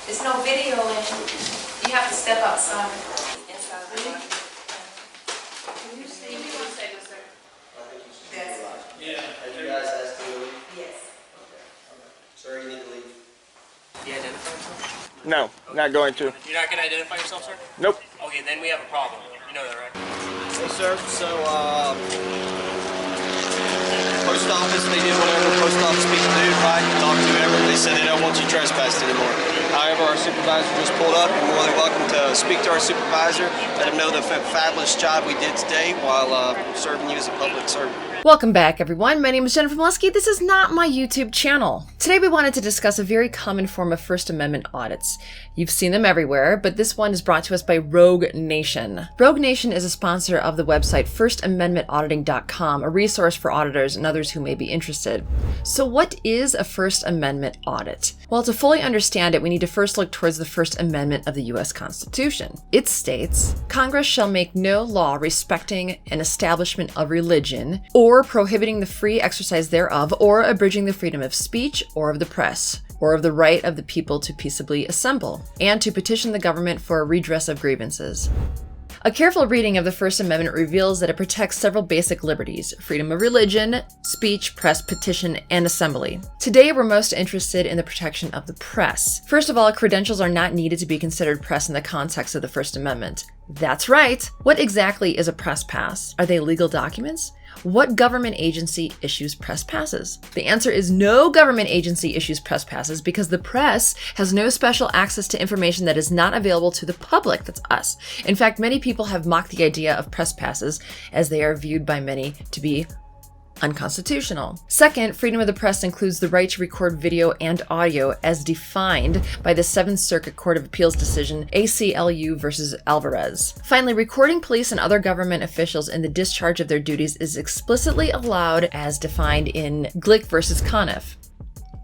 There's no video in. You have to step outside. Inside the car. Can you see? Give me 1 second, sir. That's it. Yeah. Are you guys asked to leave? Yes. Okay. Sir, you need to leave. Do you identify yourself? No, not going to. You're not going to identify yourself, sir? Nope. Okay, then we have a problem. You know that, right? Hey, sir. So, post office, they did whatever post office people do, right? You talk to whoever. They said they don't want you trespassed anymore. However, our supervisor just pulled up. You're more than welcome to speak to our supervisor. Let him know the fabulous job we did today while serving you as a public servant. Welcome back, everyone. My name is Jennifer Molesky. This is not my YouTube channel. Today we wanted to discuss a very common form of First Amendment audits. You've seen them everywhere, but this one is brought to us by Rogue Nation. Rogue Nation is a sponsor of the website firstamendmentauditing.com, a resource for auditors and others who may be interested. So what is a First Amendment audit? Well, to fully understand it, we need to first look towards the First Amendment of the U.S. Constitution. It states, Congress shall make no law respecting an establishment of religion, or prohibiting the free exercise thereof, or abridging the freedom of speech, or of the press, or of the right of the people to peaceably assemble, and to petition the government for a redress of grievances. A careful reading of the First Amendment reveals that it protects several basic liberties: freedom of religion, speech, press, petition, and assembly. Today, we're most interested in the protection of the press. First of all, credentials are not needed to be considered press in the context of the First Amendment. That's right. What exactly is a press pass? Are they legal documents? What government agency issues press passes? The answer is no government agency issues press passes because the press has no special access to information that is not available to the public. That's us. In fact, many people have mocked the idea of press passes as they are viewed by many to be unconstitutional. Second, freedom of the press includes the right to record video and audio as defined by the Seventh Circuit Court of Appeals decision ACLU versus Alvarez. Finally, recording police and other government officials in the discharge of their duties is explicitly allowed as defined in Glick versus Conniff.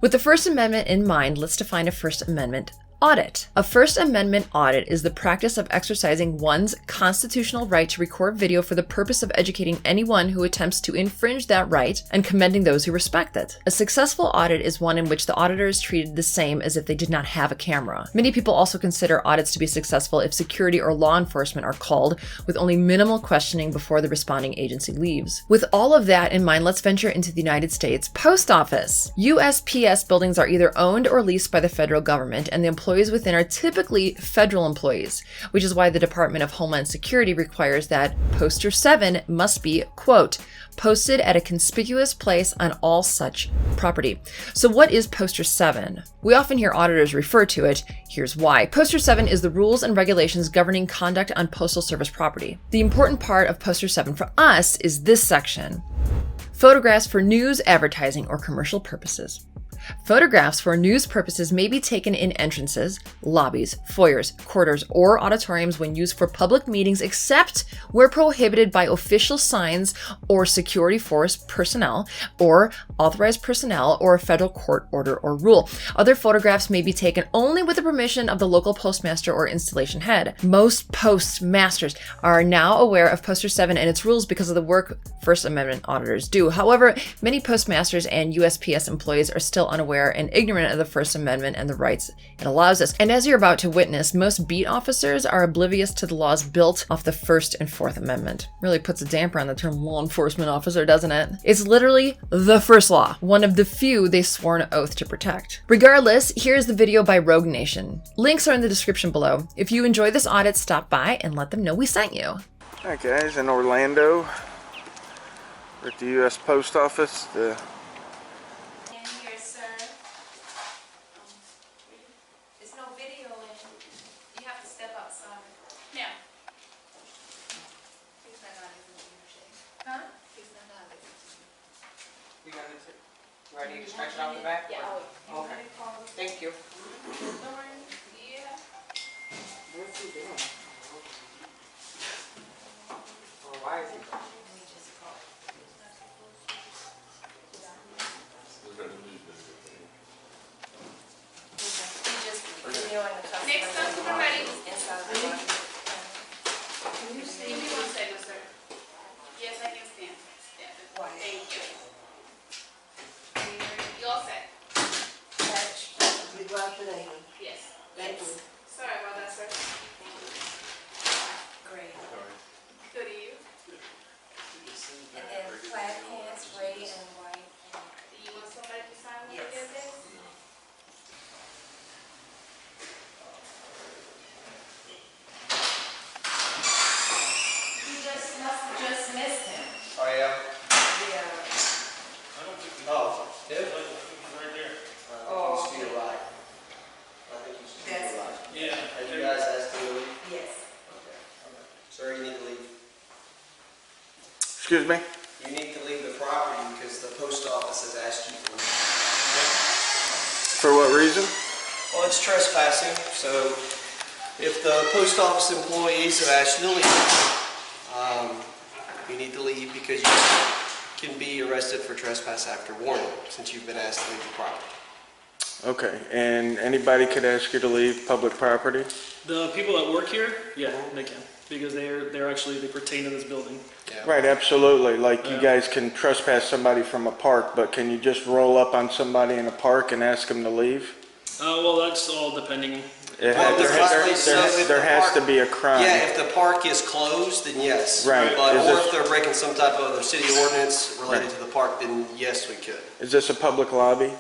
With the First Amendment in mind, let's define a First Amendment audit. A First Amendment audit is the practice of exercising one's constitutional right to record video for the purpose of educating anyone who attempts to infringe that right and commending those who respect it. A successful audit is one in which the auditor is treated the same as if they did not have a camera. Many people also consider audits to be successful if security or law enforcement are called with only minimal questioning before the responding agency leaves. With all of that in mind, let's venture into the United States Post Office. USPS buildings are either owned or leased by the federal government, and the employees within are typically federal employees, which is why the Department of Homeland Security requires that Poster 7 must be, quote, posted at a conspicuous place on all such property. So what is Poster 7? We often hear auditors refer to it. Here's why. Poster 7 is the rules and regulations governing conduct on Postal Service property. The important part of Poster 7 for us is this section: photographs for news, advertising, or commercial purposes. Photographs for news purposes may be taken in entrances, lobbies, foyers, corridors, or auditoriums when used for public meetings, except where prohibited by official signs or security force personnel or authorized personnel or a federal court order or rule. Other photographs may be taken only with the permission of the local postmaster or installation head. Most postmasters are now aware of Poster 7 and its rules because of the work First Amendment auditors do. However, many postmasters and USPS employees are still unaware and ignorant of the First Amendment and the rights it allows us. And as you're about to witness, most beat officers are oblivious to the laws built off the First and Fourth Amendment. Really puts a damper on the term law enforcement officer, doesn't it? It's literally the first law, one of the few they swore an oath to protect. Regardless, here's the video by Rogue Nation. Links are in the description below. If you enjoy this audit, stop by and let them know we sent you. All right, guys, in Orlando, we're at the U.S. Post Office. There's no video in. You have to step outside. Now. Huh? You got it. Do I need to stretch it out the back? Yeah. Okay. Thank you. Yeah. What's he doing? Or why is he? Next customer ready. Inside the car. Can you see? Give me 1 second, sir. Yes, I can stand. Thank you. You all set? Touch. Yes. Thank Excuse me? You need to leave the property because the post office has asked you to leave. For what reason? Well, it's trespassing, so if the post office employees have asked you to leave, you need to leave because you can be arrested for trespass after warning since you've been asked to leave the property. Okay, and anybody could ask you to leave public property? The people that work here, yeah, they can, because they're actually, they pertain to this building. Yeah. Right, absolutely. Like you guys can trespass somebody from a park, but can you just roll up on somebody in a park and ask them to leave? Well, that's all depending. There has to be a crime. Yeah, if the park is closed, then yes. Right. But, Is or this- if they're breaking some type of other city ordinance related to the park, then yes, we could. Is this a public lobby?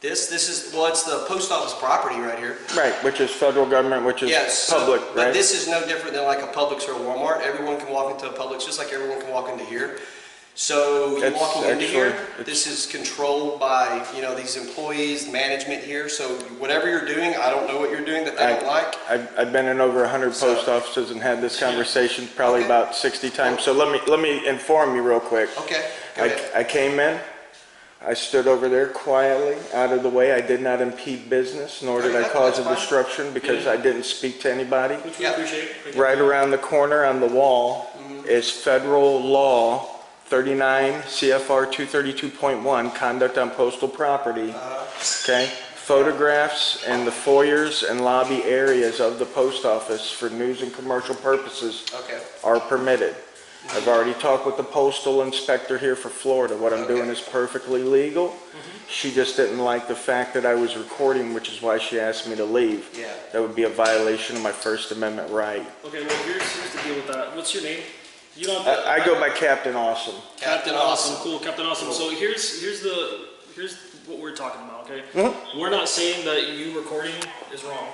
This is, well, it's the post office property right here. Right, which is federal government, which is Yes, public, but right? this is no different than like a Publix or a Walmart. Everyone can walk into a Publix just like everyone can walk into here. So you're It's walking into here, actually- this is controlled by, these employees, management here. So whatever you're doing, I don't know what you're doing that they don't like. I've been in over 100 So- post offices and had this conversation probably Okay. about 60 times. So let me inform you real quick. Okay, go ahead. I came in, I stood over there quietly, out of the way. I did not impede business, nor did I Okay, cause a that's fine. disruption because I didn't speak to anybody. Which we Yeah. appreciate. Thank you. Right around the corner on the wall is federal law 39 CFR 232.1, conduct on postal property. Okay? Photographs in the foyers and lobby areas of the post office for news and commercial purposes Okay. are permitted. I've already talked with the postal inspector here for Florida. What I'm doing is perfectly legal. She just didn't like the fact that I was recording, which is why she asked me to leave. Yeah. That would be a violation of my First Amendment right. Okay, well, here's the deal with that. What's your name? You don't have to, I go by Captain Awesome. Captain Awesome. Cool, Captain Awesome. So here's what we're talking about, okay? We're not saying that you recording is wrong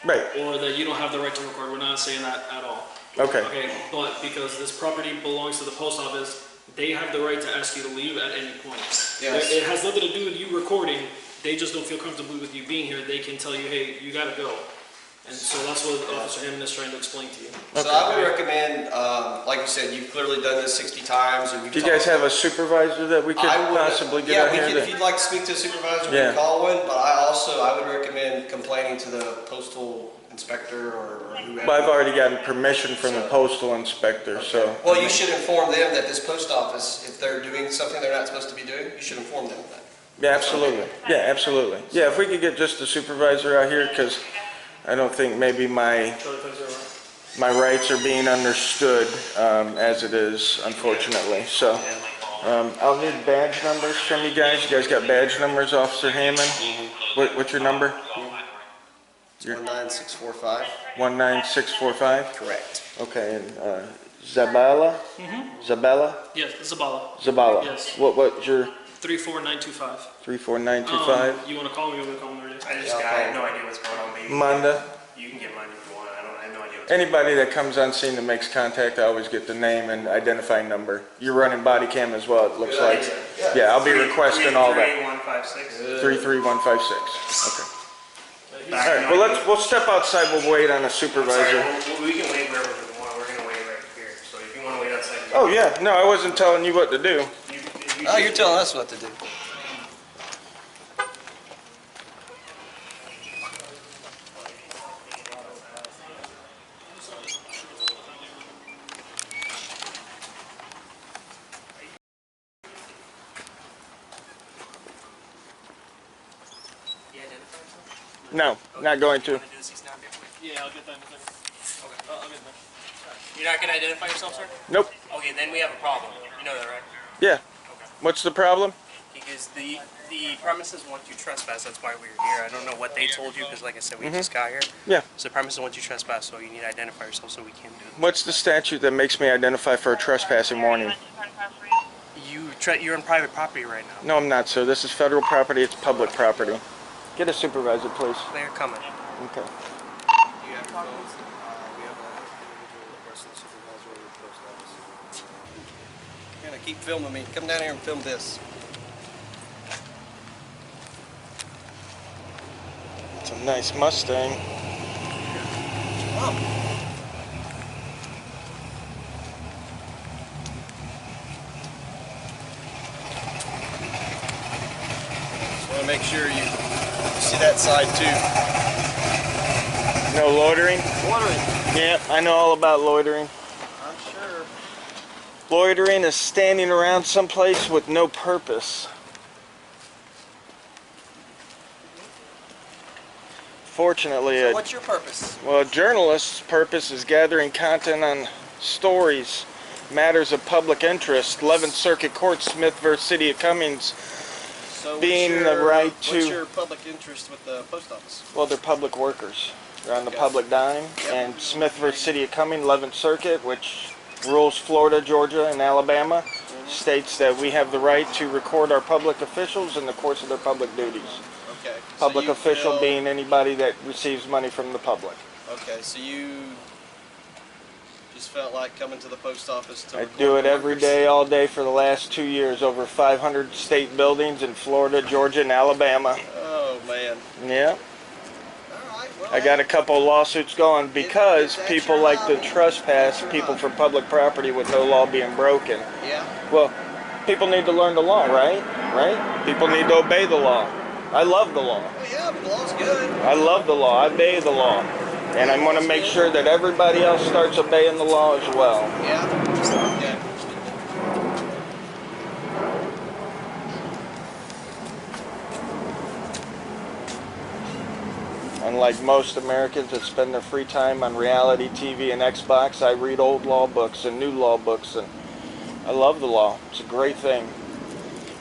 Right. or that you don't have the right to record. We're not saying that at all. Okay. Okay, but because this property belongs to the post office, they have the right to ask you to leave at any point. Yes. It has nothing to do with you recording. They just don't feel comfortable with you being here. They can tell you, hey, you gotta go. And so that's what Officer Hammond is trying to explain to you. So I would recommend, like you said, you've clearly done this 60 times. And Do you guys have a supervisor that we could possibly get out yeah, here? if you'd like to speak to a supervisor, we Yeah. can call one. But I would recommend complaining to the postal inspector or whoever. But I've already gotten permission from the postal inspector, so. Well, you should inform them that this post office, if they're doing something they're not supposed to be doing, you should inform them of that. Yeah, absolutely. Yeah, absolutely. Yeah, if we could get just the supervisor out here, because I don't think maybe my rights are being understood as it is, unfortunately. So I'll need badge numbers from you guys. You guys got badge numbers, Officer Hammond? What's your number? 19645. 19645? Correct. Okay, and Zabala? Zabala? Yes, Zabala. Zabala. Yes. What's your 34925. 34925? You want to call me? You want to call me already? I have no idea what's going on, but Manda? you can get mine if you want. I have no idea what's Anybody that comes on scene that makes contact, I always get the name and identifying number. You're running body cam as well, it looks like. Yeah, I'll be requesting all that. 33156. 33156. Okay. All right, well, we'll step outside. We'll wait on a supervisor. We can wait wherever we want. We're gonna wait right here. So if you want to wait outside, Oh yeah, no, I wasn't telling you what to do. Oh, you're telling us what to do. No, not going to. Yeah, I'll get that in a second. I'll get that. You're not gonna identify yourself, sir? Nope. Okay, then we have a problem. You know that, right? Yeah. What's the problem? Because the premises want you trespass. That's why we're here. I don't know what they told you because, like I said, we just got here. Yeah. So the premises want you trespass, so you need to identify yourself so we can do it. What's the statute that makes me identify for a trespassing warning? You're on private property right now. No, I'm not, sir. This is federal property. It's public property. Get a supervisor, please. They're coming. Okay. We have an individual requesting the supervisor of the post office. You're gonna keep filming me. Come down here and film this. It's a nice Mustang. inside too. No loitering? Loitering. Yeah, I know all about loitering. I'm sure. Loitering is standing around someplace with no purpose. Fortunately, So what's your purpose? well, a journalist's purpose is gathering content on stories, matters of public interest. 11th Circuit Court, Smith v. City of Cummings, So being the right to... What's your public interest with the post office? Well, they're public workers. They're on the Okay. public dime. Yep. And Smith v. City of Cummings, 11th Circuit, which rules Florida, Georgia, and Alabama, states that we have the right to record our public officials in the course of their public duties. Okay. Public so official feel, being anybody that receives money from the public. Okay, so you just felt like coming to the post office to I record do it the every workers? day, all day for the last 2 years. Over 500 state buildings in Florida, Georgia, and Alabama. Oh man. Yeah. All right. Well, I got a couple lawsuits going because Is that people your like to hobby? trespass That's your people hobby. for public property with no law being broken. Yeah. Well, people need to learn the law, right? Right? People need to obey the law. I love the law. Well, yeah, but the law's good. I love the law. I obey the law. And I want to make sure that everybody else starts obeying the law as well. Yeah. Okay. Unlike most Americans that spend their free time on reality TV and Xbox, I read old law books and new law books, and I love the law. It's a great thing.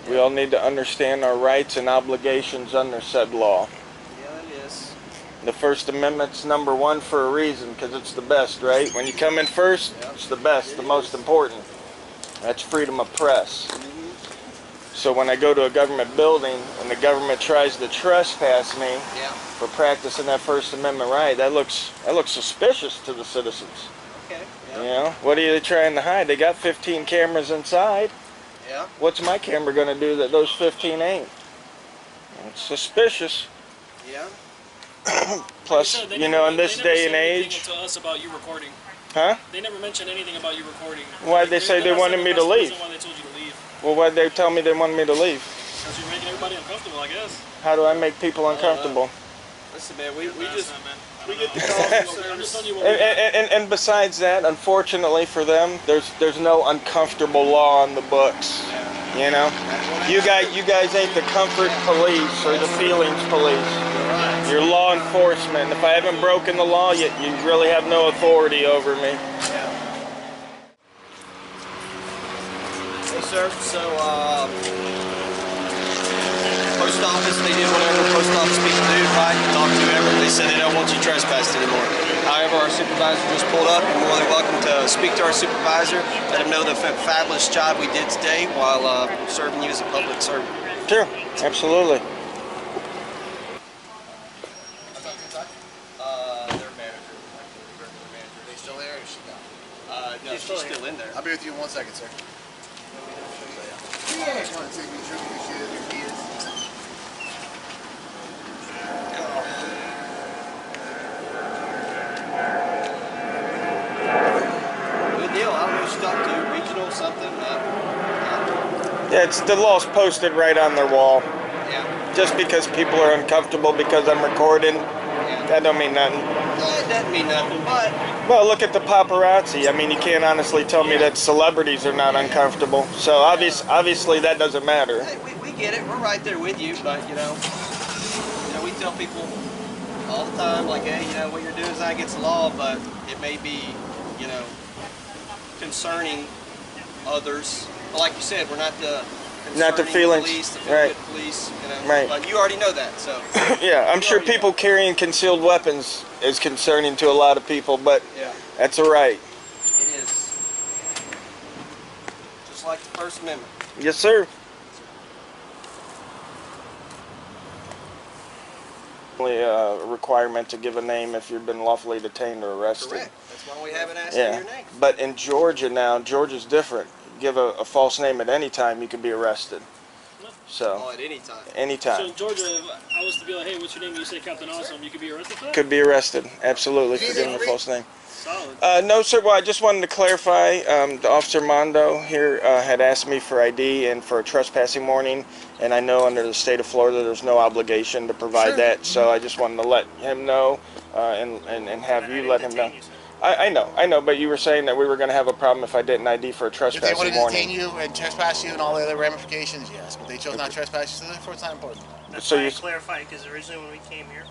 We all need to understand our rights and obligations under said law. Yeah, it is. The First Amendment's #1 for a reason, because it's the best, right? When you come in first, it's the best, the most important. That's freedom of press. So when I go to a government building and the government tries to trespass me Yeah. for practicing that First Amendment right, that looks suspicious to the citizens. Okay. You Yeah. know, what are they trying to hide? They got 15 cameras inside. Yeah. What's my camera going to do that those 15 ain't? It's suspicious. Yeah. Plus, Like I said, you know, in this they never day and said anything age, to us about you recording. huh? They never mentioned anything about you recording. Why'd they say they that's wanted the- me to that's the leave? reason why they told you to leave. Well, why'd they tell me they wanted me to leave? Because you're making everybody uncomfortable, I guess. How do I make people uncomfortable? Listen, man, we That's just not, man. I we don't get the know. calls from I'm just service. telling you what we got. And besides that, unfortunately for them, there's no uncomfortable law on the books. You know, you guys ain't the comfort police or the feelings police. You're law enforcement. If I haven't broken the law, you really have no authority over me. Hey, sir. So, post office, they did whatever post office people do, right? Talk to whoever. They said they don't want you trespassed anymore. However, our supervisor just pulled up. You're more than welcome to speak to our supervisor. Let him know the fabulous job we did today while serving you as a public servant. Sure, absolutely. Their manager. They still there or is she gone? No, she's still in there. I'll be with you in 1 second, sir. Yeah. I just want to take me sure because she has your keys. Good deal. I don't know who she talked to. Regional something. Yeah, it's the law's posted right on their wall. Yeah. Just because people are uncomfortable because I'm recording, that don't mean nothing. It doesn't mean nothing, but Well, look at the paparazzi. I mean, you can't honestly tell me that celebrities are not uncomfortable. So obviously that doesn't matter. hey, we get it. We're right there with you, but you know, we tell people all the time, like, hey, you know, what you're doing is not against the law, but it may be, you know, concerning others. But like you said, we're not the Not the concerning feelings, police, the right. feel-good police, you know. Right. But you already know that, so Yeah, I'm You sure already people know. carrying concealed weapons is concerning to a lot of people, but yeah, that's all right. it is. Just like the First Amendment. Yes, sir. Only a requirement to give a name if you've been lawfully detained or arrested. Correct. That's why we haven't asked Yeah, for your name. but in Georgia now, Georgia's different. Give a false name at any time, you can be arrested. Oh, So, at any time. So anytime. in Georgia, if I was to be like, hey, what's your name? You say Captain Awesome, you could be arrested for that? Could be arrested, absolutely, for giving a false name. Solid. No, sir. Well, I just wanted to clarify. The Officer Mondo here had asked me for ID and for a trespassing warning, and I know under the state of Florida there's no obligation to provide that. So I just wanted to let him know and have you let him know. I know, but you were saying that we were going to have a problem if I didn't ID for a If they trespassing wanted to warning. detain you and trespass you and all the other ramifications, yes. But they chose not to trespass you, so therefore it's not important. That's So why I you- clarified, because originally when we came here,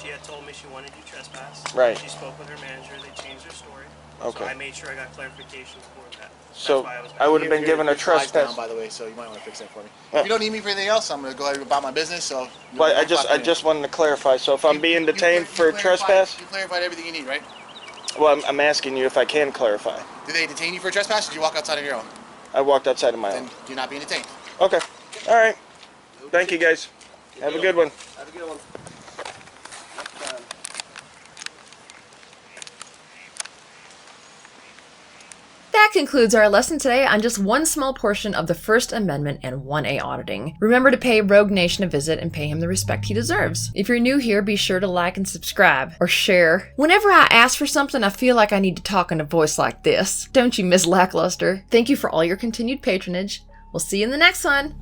she had told me she wanted you trespass. Right. She spoke with her manager, they changed their story. Okay. So I made sure I got clarification for that. That's So why I was I would have been Your- given a your fly's trespass. down, by the way, so you might want to fix that for me. Yeah. If you don't need me for anything else, I'm going to go ahead about my business. So. But I just wanted to clarify. So if I'm being detained for trespass, You clarified everything you need, right? well, I'm asking you if I can clarify. Did they detain you for trespass, or did you walk outside on your own? I walked outside of my Then own. you're not being detained. Okay. All right. Thank you, guys. Have a good one. Have a good one. That concludes our lesson today on just one small portion of the First Amendment and 1A auditing. Remember to pay Rogue Nation a visit and pay him the respect he deserves. If you're new here, be sure to like and subscribe, or share. Whenever I ask for something, I feel like I need to talk in a voice like this. Don't you, Miss Lackluster? Thank you for all your continued patronage. We'll see you in the next one.